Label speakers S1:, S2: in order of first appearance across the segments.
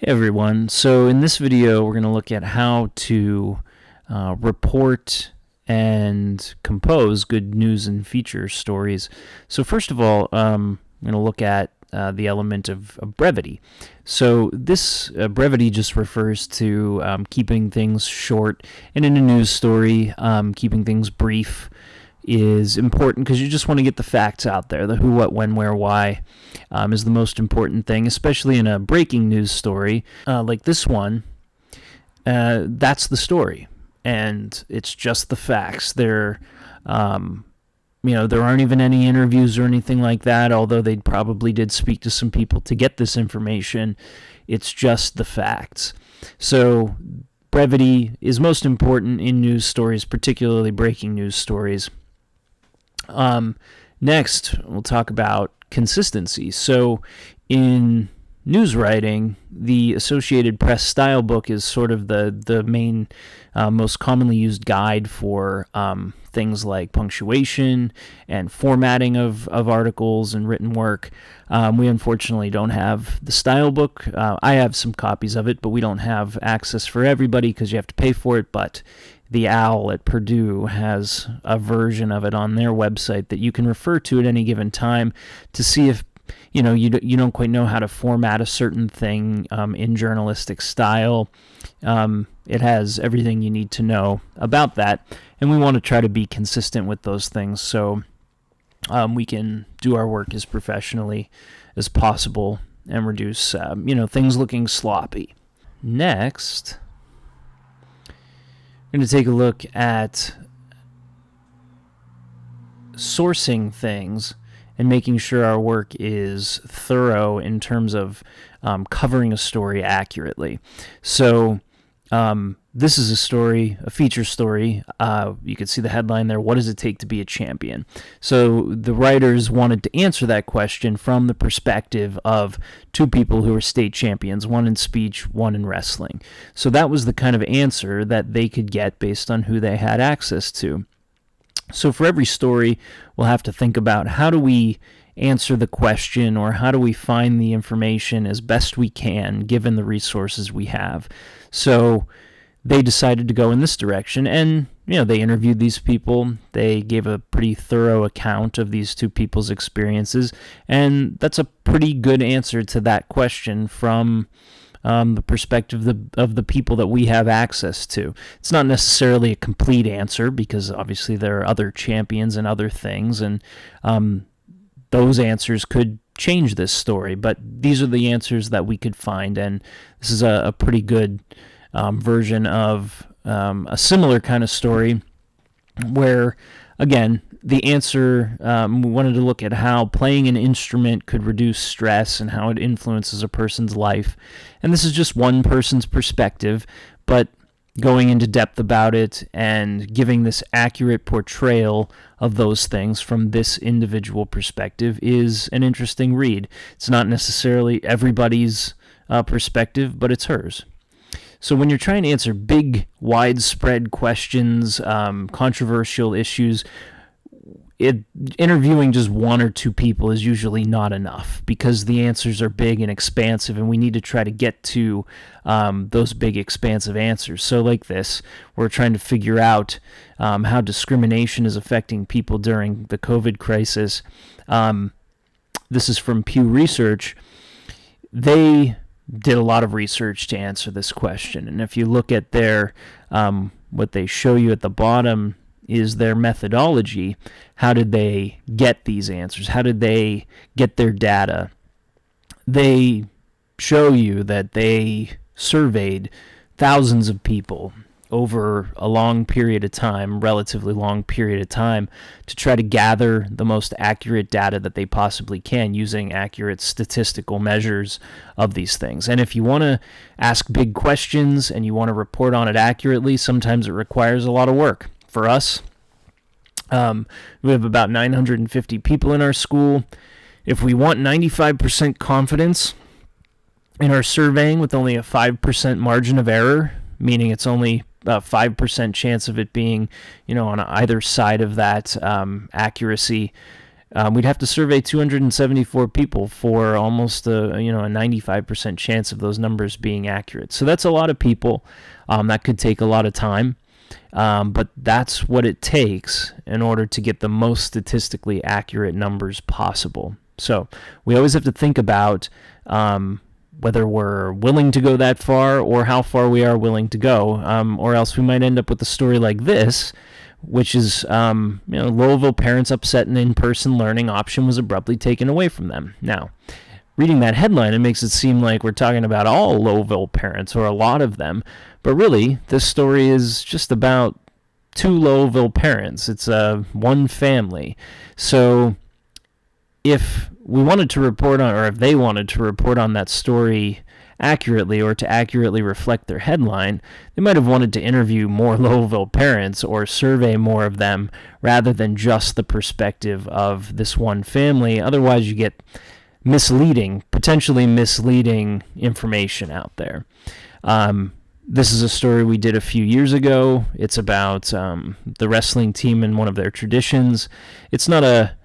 S1: Hey everyone, so in this video we're going to look at how to report and compose good news and feature stories. So first of all, I'm going to look at the element of brevity. So this brevity just refers to keeping things short, and in a news story, keeping things brief is important because you just want to get the facts out there. The who, what, when, where, why is the most important thing, especially in a breaking news story like this one. That's the story, and it's just the facts. There aren't even any interviews or anything like that, although they probably did speak to some people to get this information. It's just the facts. So brevity is most important in news stories, particularly breaking news stories. Next, we'll talk about consistency. So in news writing, the Associated Press style book is sort of the main, most commonly used guide for things like punctuation and formatting of articles and written work. We unfortunately don't have the style book. I have some copies of it, but we don't have access for everybody because you have to pay for it. But the OWL at Purdue has a version of it on their website that you can refer to at any given time to see if you don't quite know how to format a certain thing in journalistic style. It has everything you need to know about that, and we want to try to be consistent with those things so we can do our work as professionally as possible and reduce things looking sloppy. Next, we're going to take a look at sourcing things and making sure our work is thorough in terms of covering a story accurately. So this is a story, a feature story. You can see the headline there, what does it take to be a champion? So the writers wanted to answer that question from the perspective of two people who are state champions, one in speech, one in wrestling. So that was the kind of answer that they could get based on who they had access to. So for every story, we'll have to think about how do we answer the question, or how do we find the information as best we can given the resources we have. So they decided to go in this direction, and they interviewed these people. They gave a pretty thorough account of these two people's experiences, and that's a pretty good answer to that question from the perspective of the people that we have access to. It's not necessarily a complete answer because obviously there are other champions and other things, and those answers could change this story, but these are the answers that we could find, and this is a pretty good version of a similar kind of story where, again, the answer, we wanted to look at how playing an instrument could reduce stress and how it influences a person's life. And this is just one person's perspective, but going into depth about it and giving this accurate portrayal of those things from this individual perspective is an interesting read. It's not necessarily everybody's perspective, but it's hers. So when you're trying to answer big, widespread questions, controversial issues, interviewing just one or two people is usually not enough because the answers are big and expansive, and we need to try to get to those big, expansive answers. So like this, we're trying to figure out how discrimination is affecting people during the COVID crisis. This is from Pew Research. They did a lot of research to answer this question, and if you look at their what they show you at the bottom is their methodology. How did they get these answers? How did they get their data? They show you that they surveyed thousands of people over a long period of time, relatively long period of time, to try to gather the most accurate data that they possibly can using accurate statistical measures of these things. And if you want to ask big questions and you want to report on it accurately, sometimes it requires a lot of work. For us, we have about 950 people in our school. If we want 95% confidence in our surveying with only a 5% margin of error, meaning it's only a 5% chance of it being, on either side of that accuracy, we'd have to survey 274 people for almost a 95% chance of those numbers being accurate. So that's a lot of people. That could take a lot of time, but that's what it takes in order to get the most statistically accurate numbers possible. So we always have to think about whether we're willing to go that far or how far we are willing to go, or else we might end up with a story like this, which is, Louisville parents upset an in-person learning option was abruptly taken away from them. Now, reading that headline, it makes it seem like we're talking about all Louisville parents or a lot of them, but really, this story is just about two Louisville parents. It's one family. So if we wanted to report on, or if they wanted to report on that story accurately or to accurately reflect their headline, they might have wanted to interview more Louisville parents or survey more of them rather than just the perspective of this one family. Otherwise, you get potentially misleading information out there. This is a story we did a few years ago. It's about the wrestling team and one of their traditions. It's not a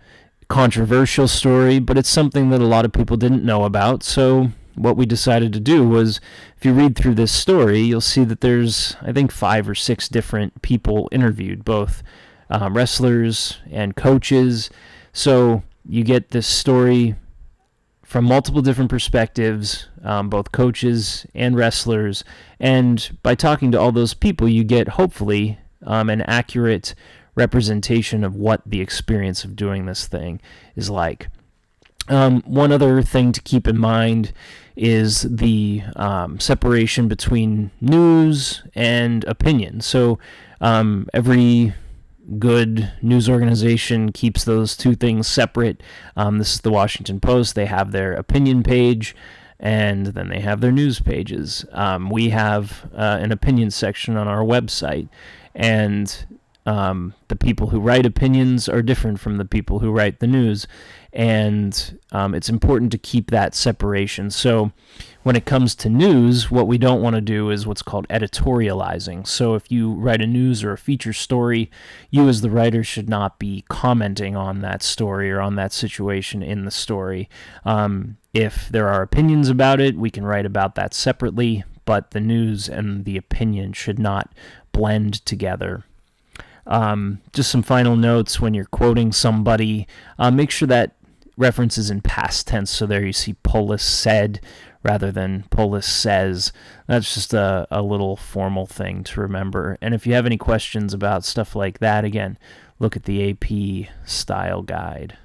S1: controversial story, but it's something that a lot of people didn't know about. So what we decided to do was, if you read through this story, you'll see that there's, I think, 5 or 6 different people interviewed, both wrestlers and coaches. So you get this story from multiple different perspectives, both coaches and wrestlers. And by talking to all those people, you get, hopefully, an accurate representation of what the experience of doing this thing is like. One other thing to keep in mind is the separation between news and opinion. So every good news organization keeps those two things separate. This is the Washington Post. They have their opinion page, and then they have their news pages. We have an opinion section on our website, and the people who write opinions are different from the people who write the news, and it's important to keep that separation. So when it comes to news, what we don't want to do is what's called editorializing. So if you write a news or a feature story, you as the writer should not be commenting on that story or on that situation in the story. If there are opinions about it, we can write about that separately, but the news and the opinion should not blend together. Just some final notes: when you're quoting somebody, make sure that reference is in past tense. So there you see Polis said rather than Polis says. That's just a little formal thing to remember. And if you have any questions about stuff like that, again, look at the AP style guide.